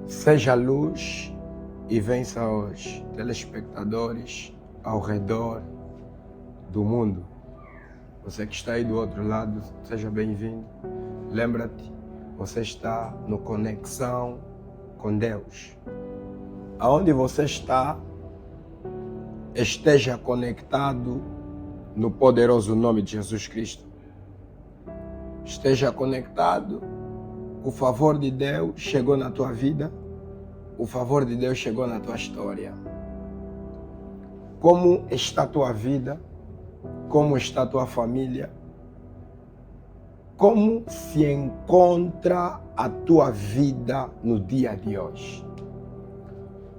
Seja luz e vença os telespectadores ao redor do mundo. Você que está aí do outro lado, seja bem-vindo. Lembra-te, você está no Conexão com Deus. Aonde você está, esteja conectado no poderoso nome de Jesus Cristo. Esteja conectado. O favor de Deus chegou na tua vida. O favor de Deus chegou na tua história. Como está a tua vida? Como está a tua família? Como se encontra a tua vida no dia de hoje?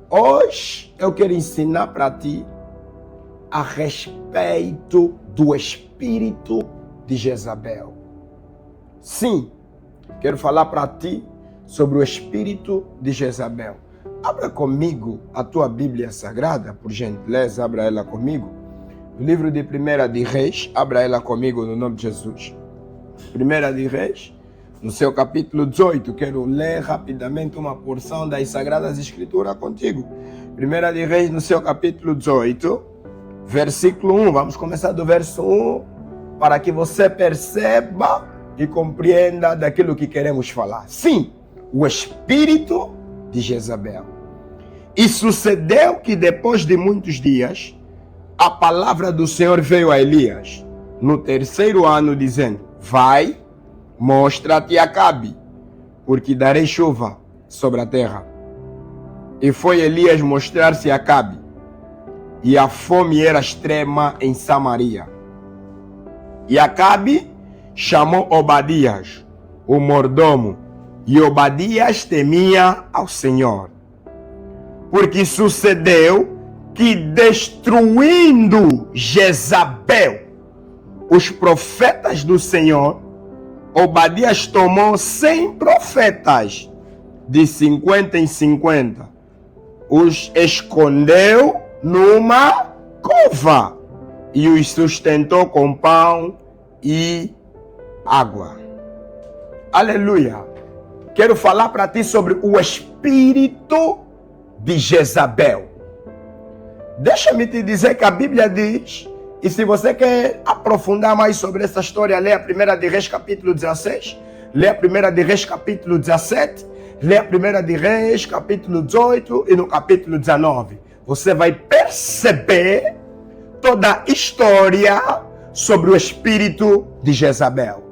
Hoje eu quero ensinar para ti a respeito do espírito de Jezabel. Sim, quero falar para ti sobre o espírito de Jezabel. Abra comigo a tua Bíblia Sagrada, por gentileza, abra ela comigo. No livro de 1 de Reis, abra ela comigo no nome de Jesus. 1 de Reis, no seu capítulo 18, quero ler rapidamente uma porção das Sagradas Escrituras contigo. 1 de Reis, no seu capítulo 18, versículo 1. Vamos começar do verso 1, para que você perceba e compreenda daquilo que queremos falar. Sim, o espírito de Jezabel. E sucedeu que depois de muitos dias, a palavra do Senhor veio a Elias, no 3º ano, dizendo: vai, mostra-te a Acabe, porque darei chuva sobre a terra. E foi Elias mostrar-se a Acabe, e a fome era extrema em Samaria. E Acabe chamou Obadias, o mordomo, e Obadias temia ao Senhor. Porque sucedeu que, destruindo Jezabel os profetas do Senhor, Obadias tomou 100 profetas, de 50 em 50, os escondeu numa cova e os sustentou com pão e água. Aleluia! Quero falar para ti sobre o espírito de Jezabel. Deixa-me te dizer que a Bíblia diz, e se você quer aprofundar mais sobre essa história, lê a 1 de Reis capítulo 16, lê a 1 de Reis capítulo 17, lê a 1 de Reis capítulo 18 e no capítulo 19. Você vai perceber toda a história sobre o espírito de Jezabel.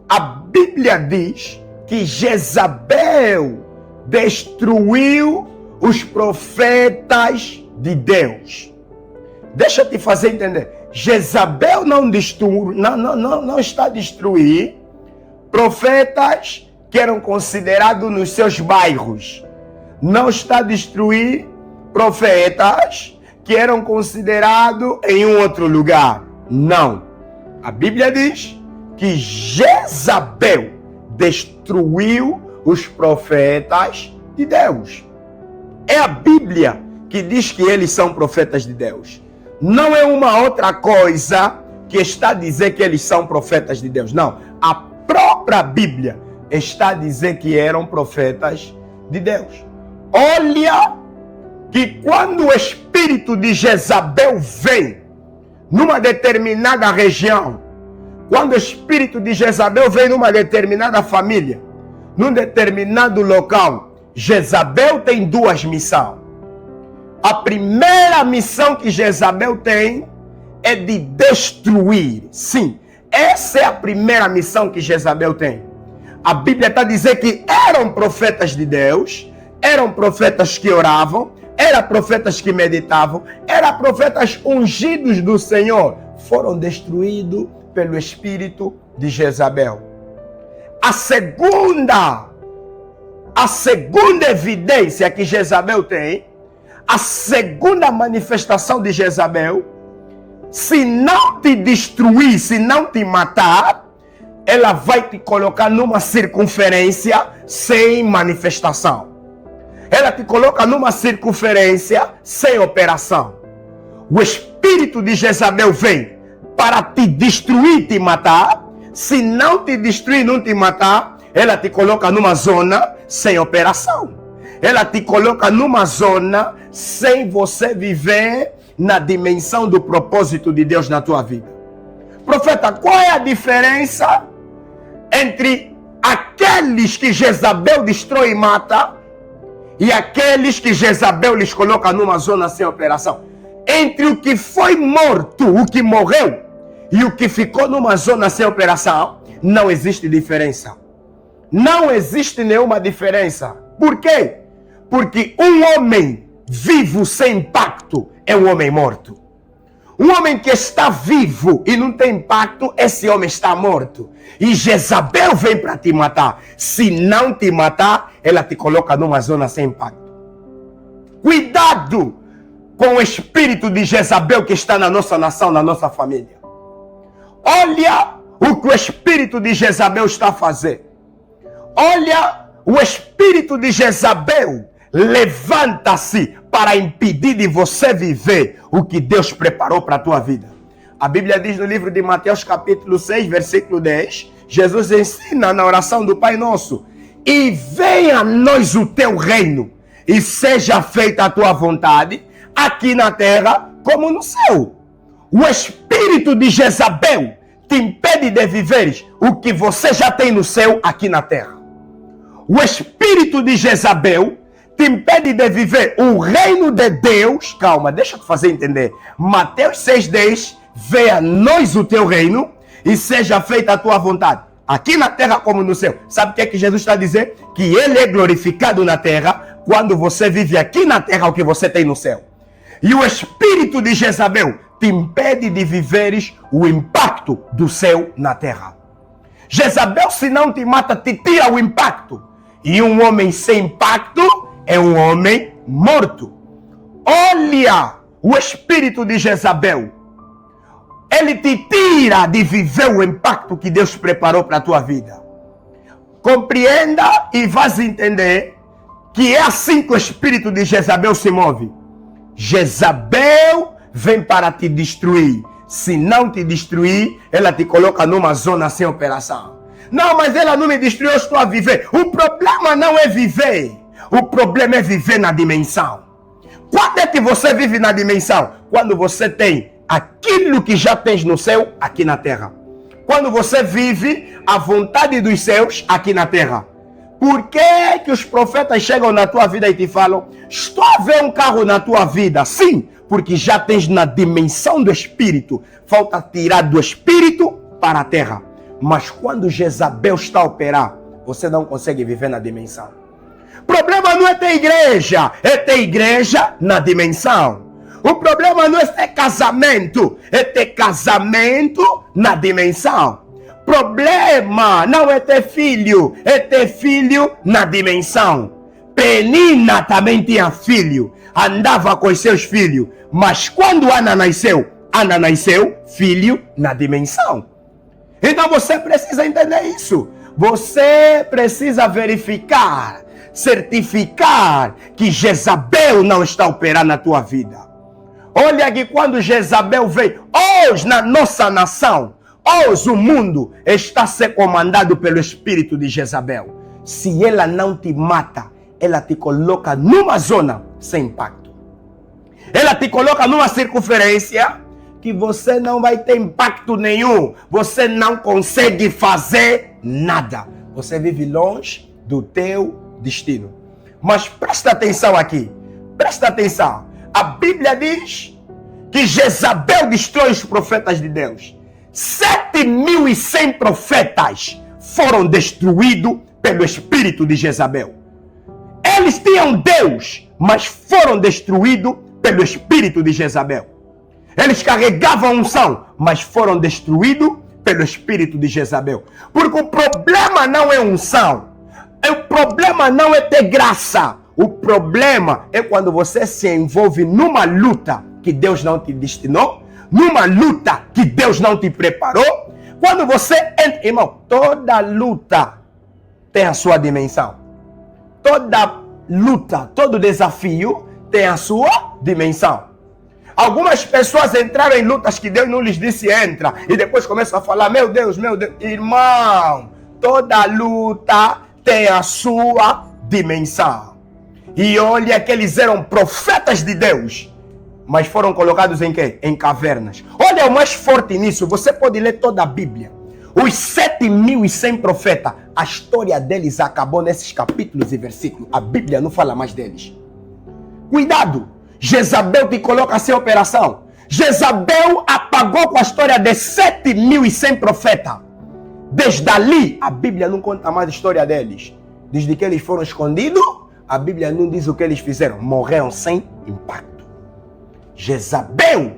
A Bíblia diz que Jezabel destruiu os profetas de Deus. Deixa eu te fazer entender. Jezabel não está a destruir profetas que eram considerados nos seus bairros. Não está a destruir profetas que eram considerados em um outro lugar. Não. A Bíblia diz que Jezabel destruiu os profetas de Deus. É a Bíblia que diz que eles são profetas de Deus. Não é uma outra coisa que está a dizer que eles são profetas de Deus. Não. A própria Bíblia está a dizer que eram profetas de Deus. Olha que quando o espírito de Jezabel vem numa determinada região, quando o espírito de Jezabel vem numa determinada família, num determinado local, Jezabel tem duas missões. A primeira missão que Jezabel tem é de destruir. Sim, essa é a primeira missão que Jezabel tem. A Bíblia está a dizer que eram profetas de Deus, eram profetas que oravam, eram profetas que meditavam, eram profetas ungidos do Senhor. Foram destruídos pelo espírito de Jezabel. A segunda evidência que Jezabel tem, a segunda manifestação de Jezabel, se não te destruir, se não te matar, ela vai te colocar numa circunferência sem manifestação. Ela te coloca numa circunferência sem operação. O espírito de Jezabel vem para te destruir, te matar. Se não te destruir, não te matar, ela te coloca numa zona sem operação. ela te coloca numa zona sem você viver na dimensão do propósito de Deus na tua vida. Profeta, qual é a diferença entre aqueles que Jezabel destrói e mata e aqueles que Jezabel lhes coloca numa zona sem operação? Entre o que foi morto, o que morreu, e o que ficou numa zona sem operação, não existe diferença. Não existe nenhuma diferença. Por quê? Porque um homem vivo sem impacto é um homem morto. Um homem que está vivo e não tem impacto, esse homem está morto. E Jezabel vem para te matar. Se não te matar, ela te coloca numa zona sem impacto. Cuidado com o espírito de Jezabel que está na nossa nação, na nossa família. Olha o que o espírito de Jezabel está a fazer. Olha, o espírito de Jezabel levanta-se para impedir de você viver o que Deus preparou para a tua vida. A Bíblia diz no livro de Mateus capítulo 6, versículo 10, Jesus ensina na oração do Pai Nosso: e venha a nós o teu reino, e seja feita a tua vontade, aqui na terra como no céu. O espírito de Jezabel te impede de viveres o que você já tem no céu aqui na terra. O espírito de Jezabel te impede de viver o reino de Deus. Calma, deixa eu te fazer entender. Mateus 6,10, venha a nós o teu reino e seja feita a tua vontade, aqui na terra como no céu. Sabe o que é que Jesus está a dizer? Que ele é glorificado na terra quando você vive aqui na terra o que você tem no céu. E o espírito de Jezabel te impede de viveres o impacto do céu na terra. Jezabel, se não te mata, te tira o impacto. E um homem sem impacto é um homem morto. Olha o espírito de Jezabel. Ele te tira de viver o impacto que Deus preparou para a tua vida. Compreenda e vais entender que é assim que o espírito de Jezabel se move. Jezabel vem para te destruir. Se não te destruir, ela te coloca numa zona sem operação. Não, mas ela não me destruiu, eu estou a viver. O problema não é viver. O problema é viver na dimensão. Quando é que você vive na dimensão? Quando você tem aquilo que já tens no céu, aqui na terra. Quando você vive a vontade dos céus, aqui na terra. Por que que os profetas chegam na tua vida e te falam: estou a ver um carro na tua vida? Sim, porque já tens na dimensão do espírito. Falta tirar do espírito para a terra. Mas quando Jezabel está a operar, você não consegue viver na dimensão. O problema não é ter igreja, é ter igreja na dimensão. O problema não é ter casamento, é ter casamento na dimensão. Problema não é ter filho, é ter filho na dimensão. Penina também tinha filho, andava com os seus filhos. Mas quando Ana nasceu, filho na dimensão. Então você precisa entender isso. Você precisa verificar, certificar que Jezabel não está operando na tua vida. Olha que quando Jezabel veio, hoje na nossa nação, hoje o mundo está a ser comandado pelo espírito de Jezabel. Se ela não te mata, ela te coloca numa zona sem impacto. Ela te coloca numa circunferência que você não vai ter impacto nenhum. Você não consegue fazer nada. Você vive longe do teu destino. Mas presta atenção aqui. Presta atenção. A Bíblia diz que Jezabel destrói os profetas de Deus. 7.100 profetas foram destruídos pelo espírito de Jezabel. Eles tinham Deus, mas foram destruídos pelo espírito de Jezabel. Eles carregavam unção, mas foram destruídos pelo espírito de Jezabel. Porque o problema não é unção. O problema não é ter graça. O problema é quando você se envolve numa luta que Deus não te destinou, numa luta que Deus não te preparou. Quando você entra, irmão, toda luta tem a sua dimensão. Toda luta, todo desafio tem a sua dimensão. Algumas pessoas entraram em lutas que Deus não lhes disse entra. E depois começam a falar, meu Deus. Irmão, toda luta tem a sua dimensão. E olha que eles eram profetas de Deus, mas foram colocados em quê? Em cavernas. Olha o mais forte nisso, você pode ler toda a Bíblia. Os 7.100 profetas, a história deles acabou nesses capítulos e versículos. A Bíblia não fala mais deles. Cuidado, Jezabel te coloca sem operação. Jezabel apagou com a história de 7.100 profetas. Desde ali, a Bíblia não conta mais a história deles. Desde que eles foram escondidos, a Bíblia não diz o que eles fizeram. Morreram sem impacto. Jezabel,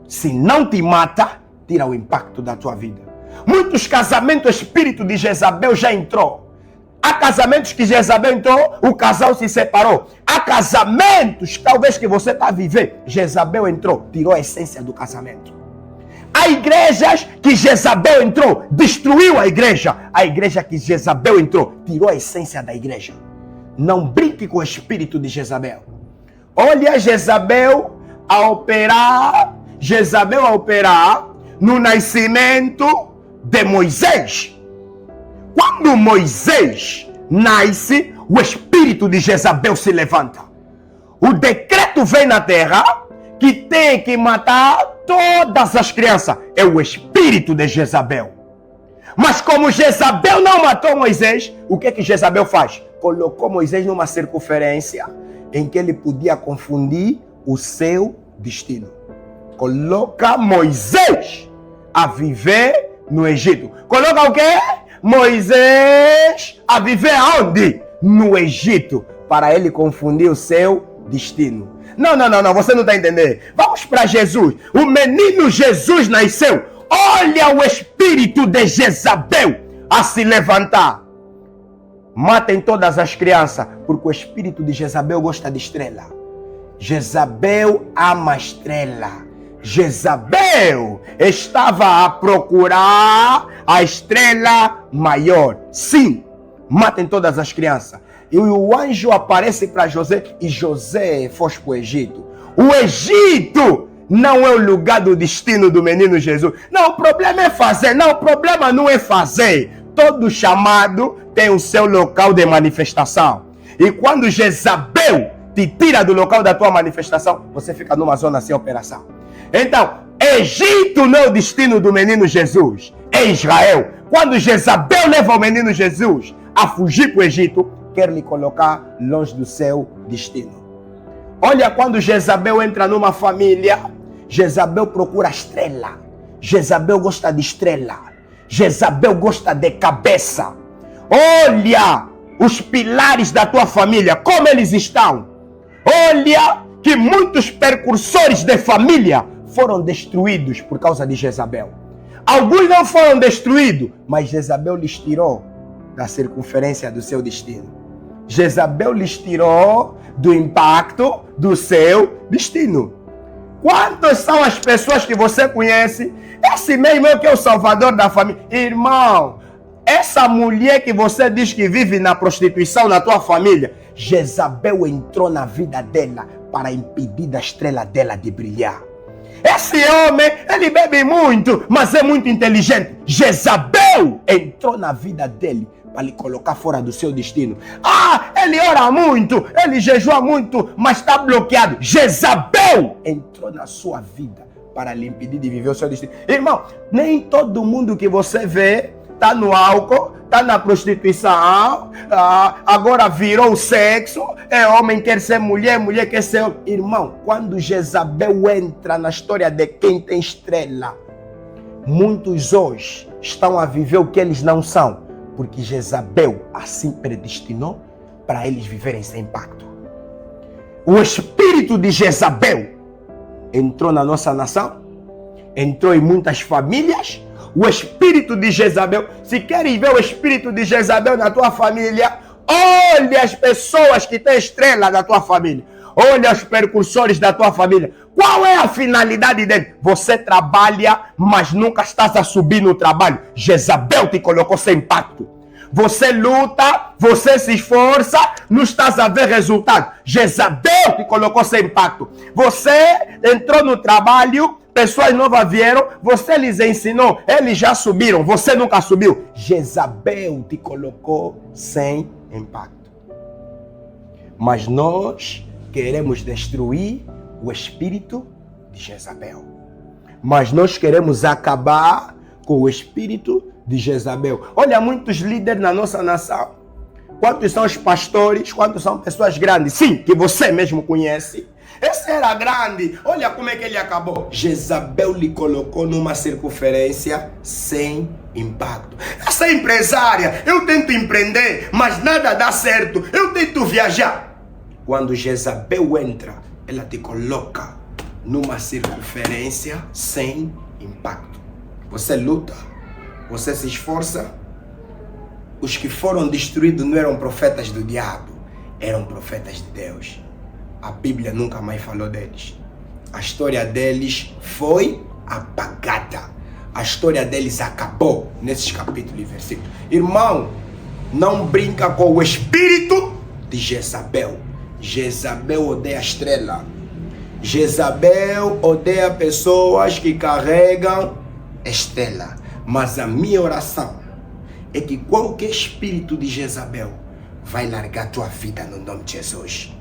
se não te mata, tira o impacto da tua vida. Muitos casamentos, o espírito de Jezabel já entrou. Há casamentos que Jezabel entrou, o casal se separou. Há casamentos, talvez que você está a viver, Jezabel entrou, tirou a essência do casamento. Há igrejas que Jezabel entrou, destruiu a igreja. A igreja que Jezabel entrou, tirou a essência da igreja. Não brinque com o espírito de Jezabel. Olha Jezabel a operar no nascimento de Moisés. Quando Moisés nasce, o espírito de Jezabel se levanta. O decreto vem na terra que tem que matar todas as crianças. É o espírito de Jezabel. Mas como Jezabel não matou Moisés, o que Jezabel faz? Colocou Moisés numa circunferência em que ele podia confundir o seu destino. Coloca Moisés a viver no Egito. Coloca o quê? Moisés a viver aonde? No Egito, para ele confundir o seu destino. Não, você não está entendendo. Vamos para Jesus. O menino Jesus nasceu. Olha o espírito de Jezabel a se levantar. Matem todas as crianças, porque o espírito de Jezabel gosta de estrela. Jezabel ama estrela. Jezabel estava a procurar a estrela maior. Sim, matem todas as crianças. E o anjo aparece para José e José foge para o Egito. O Egito não é o lugar do destino do menino Jesus. Não, o problema é fazer. Não, o problema não é fazer. Todo chamado tem o seu local de manifestação. E quando Jezabel te tira do local da tua manifestação, você fica numa zona sem operação. Então, Egito não é o destino do menino Jesus. É Israel. Quando Jezabel leva o menino Jesus a fugir para o Egito, quer lhe colocar longe do seu destino. Olha, quando Jezabel entra numa família, Jezabel procura estrela. Jezabel gosta de estrela. Jezabel gosta de cabeça. Olha os pilares da tua família, como eles estão. Olha que muitos percursores de família foram destruídos por causa de Jezabel. Alguns não foram destruídos, mas Jezabel lhes tirou da circunferência do seu destino. Jezabel lhes tirou do impacto do seu destino. Quantas são as pessoas que você conhece? Esse mesmo é que é o salvador da família. Irmão, essa mulher que você diz que vive na prostituição na tua família, Jezabel entrou na vida dela para impedir da estrela dela de brilhar. Esse homem, ele bebe muito, mas é muito inteligente. Jezabel entrou na vida dele para lhe colocar fora do seu destino. Ele ora muito, ele jejua muito, mas está bloqueado. Jezabel entrou na sua vida para lhe impedir de viver o seu destino. Irmão, nem todo mundo que você vê está no álcool, está na prostituição, agora virou o sexo, homem quer ser mulher, mulher quer ser homem. Irmão, quando Jezabel entra na história de quem tem estrela, muitos hoje estão a viver o que eles não são, porque Jezabel assim predestinou para eles viverem sem impacto. O espírito de Jezabel entrou na nossa nação, entrou em muitas famílias. O espírito de Jezabel, se queres ver o espírito de Jezabel na tua família, olha as pessoas que têm estrela na tua família. Olha os percursores da tua família. Qual é a finalidade dele? Você trabalha, mas nunca estás a subir no trabalho. Jezabel te colocou sem impacto. Você luta, você se esforça, não estás a ver resultado. Jezabel te colocou sem impacto. Você entrou no trabalho, pessoas novas vieram, você lhes ensinou, eles já subiram, você nunca subiu. Jezabel te colocou sem impacto. Mas nós queremos destruir o espírito de Jezabel. Mas nós queremos acabar com o espírito de Jezabel. Olha, muitos líderes na nossa nação. Quantos são os pastores? Quantos são pessoas grandes? Sim, que você mesmo conhece. Esse era grande. Olha como é que ele acabou. Jezabel lhe colocou numa circunferência sem impacto. Essa empresária, eu tento empreender, mas nada dá certo. Eu tento viajar. Quando Jezabel entra, ela te coloca numa circunferência sem impacto. Você luta, você se esforça. Os que foram destruídos não eram profetas do diabo, eram profetas de Deus. A Bíblia nunca mais falou deles. A história deles foi apagada. A história deles acabou nesses capítulos e versículos. Irmão, não brinca com o espírito de Jezabel. Jezabel odeia a estrela. Jezabel odeia pessoas que carregam estrela. Mas a minha oração é que qualquer espírito de Jezabel vai largar tua vida no nome de Jesus.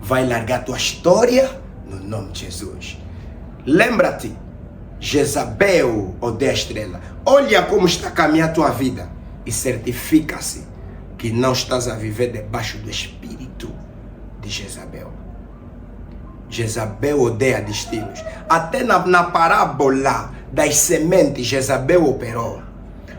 Vai largar tua história no nome de Jesus. Lembra-te, Jezabel odeia a estrela. Olha como está a caminhar a tua vida e certifica-se que não estás a viver debaixo do espírito de Jezabel. Jezabel odeia destinos. Até na parábola das sementes, Jezabel operou.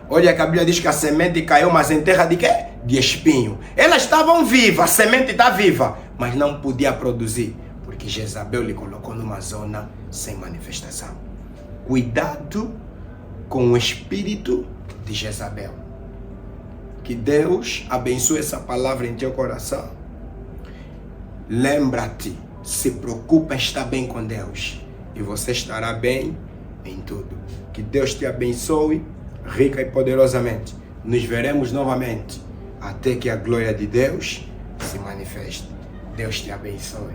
Olha que a Bíblia diz que a semente caiu, mas em terra de quê? De espinho. Elas estavam vivas, a semente está viva, mas não podia produzir, porque Jezabel lhe colocou numa zona sem manifestação. Cuidado com o espírito de Jezabel. Que Deus abençoe essa palavra em teu coração. Lembra-te, se preocupa em estar bem com Deus, e você estará bem em tudo. Que Deus te abençoe rica e poderosamente. Nos veremos novamente até que a glória de Deus se manifeste. Deus te abençoe.